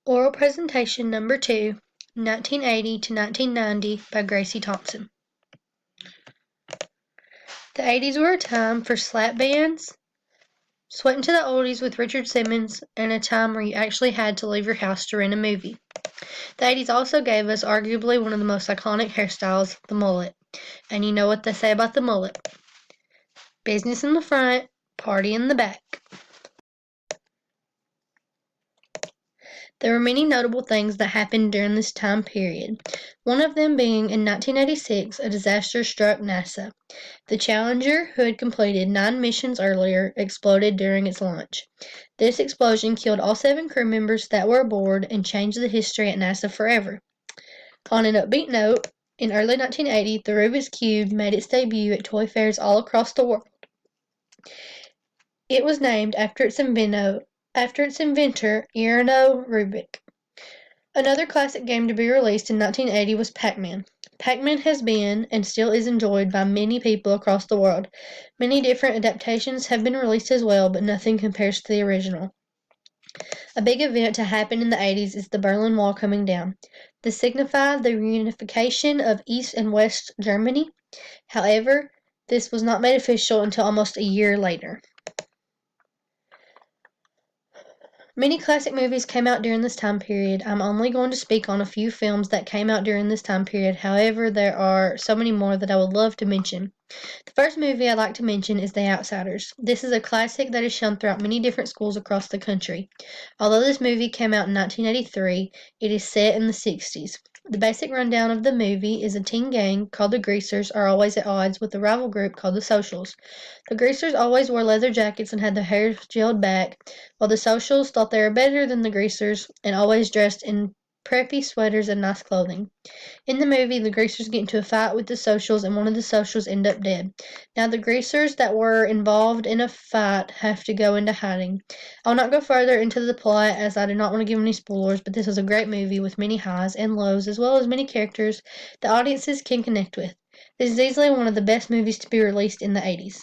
Oral Presentation Number 2, 1980 to 1990 by Gracie Thompson. The 80s were a time for slap bands, sweating to the oldies with Richard Simmons, and a time where you actually had to leave your house to rent a movie. The 80s also gave us arguably one of the most iconic hairstyles, the mullet. And you know what they say about the mullet. Business in the front, party in the back. There were many notable things that happened during this time period, one of them being in 1986 a disaster struck NASA. The Challenger, who had completed 9 missions earlier, exploded during its launch. This explosion killed all 7 crew members that were aboard and changed the history at NASA forever. On an upbeat note, in early 1980, the Rubik's Cube made its debut at toy fairs all across the world. It was named after its inventor, Erno Rubik. Another classic game to be released in 1980 was Pac-Man. Pac-Man has been and still is enjoyed by many people across the world. Many different adaptations have been released as well, but nothing compares to the original. A big event to happen in the 80s is the Berlin Wall coming down. This signified the reunification of East and West Germany. However, this was not made official until almost a year later. Many classic movies came out during this time period. I'm only going to speak on a few films that came out during this time period. However, there are so many more that I would love to mention. The first movie I'd like to mention is The Outsiders. This is a classic that is shown throughout many different schools across the country. Although this movie came out in 1983, it is set in the 60s. The basic rundown of the movie is a teen gang called the Greasers are always at odds with a rival group called the Socials. The Greasers always wore leather jackets and had their hair gelled back, while the Socials thought they were better than the Greasers and always dressed in preppy sweaters and nice clothing. In the movie, the Greasers get into a fight with the Socials and one of the Socials end up dead. Now, the Greasers that were involved in a fight have to go into hiding. I'll not go further into the plot as I do not want to give any spoilers, but this is a great movie with many highs and lows as well as many characters the audiences can connect with. This is easily one of the best movies to be released in the 80s.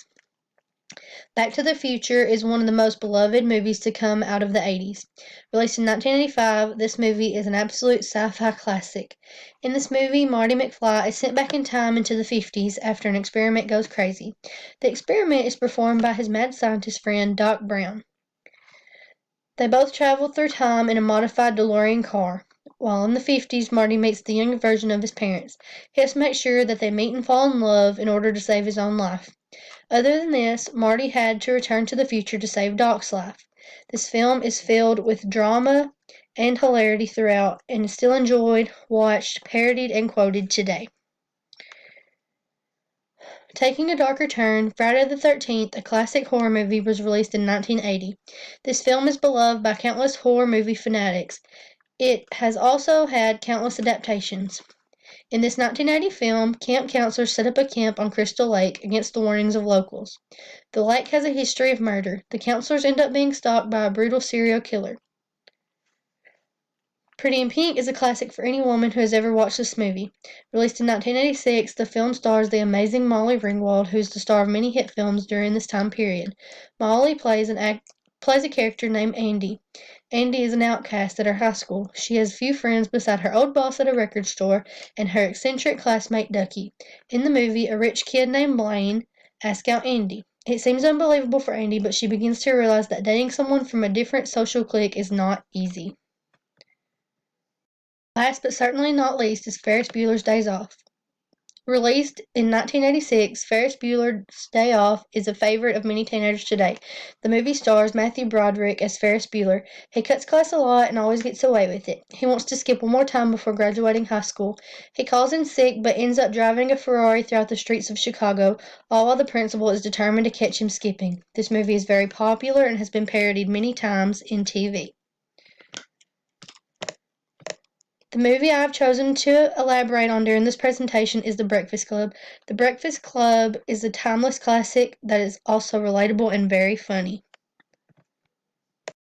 Back to the Future is one of the most beloved movies to come out of the 80s. Released in 1985, this movie is an absolute sci-fi classic. In this movie, Marty McFly is sent back in time into the 50s after an experiment goes crazy. The experiment is performed by his mad scientist friend, Doc Brown. They both travel through time in a modified DeLorean car. While in the 50s, Marty meets the younger version of his parents. He has to make sure that they meet and fall in love in order to save his own life. Other than this, Marty had to return to the future to save Doc's life. This film is filled with drama and hilarity throughout and is still enjoyed, watched, parodied, and quoted today. Taking a darker turn, Friday the 13th, a classic horror movie, was released in 1980. This film is beloved by countless horror movie fanatics. It has also had countless adaptations. In this 1980 film, camp counselors set up a camp on Crystal Lake against the warnings of locals. The lake has a history of murder. The counselors end up being stalked by a brutal serial killer. Pretty in Pink is a classic for any woman who has ever watched this movie. Released in 1986, the film stars the amazing Molly Ringwald, who is the star of many hit films during this time period. Molly plays a character named Andy. Andy is an outcast at her high school. She has few friends beside her old boss at a record store and her eccentric classmate Ducky. In the movie, a rich kid named Blaine asks out Andy. It seems unbelievable for Andy, but she begins to realize that dating someone from a different social clique is not easy. Last but certainly not least is Ferris Bueller's Days Off. Released in 1986, Ferris Bueller's Day Off is a favorite of many teenagers today. The movie stars Matthew Broderick as Ferris Bueller. He cuts class a lot and always gets away with it. He wants to skip one more time before graduating high school. He calls in sick but ends up driving a Ferrari throughout the streets of Chicago, all while the principal is determined to catch him skipping. This movie is very popular and has been parodied many times in TV. The movie I have chosen to elaborate on during this presentation is The Breakfast Club. The Breakfast Club is a timeless classic that is also relatable and very funny.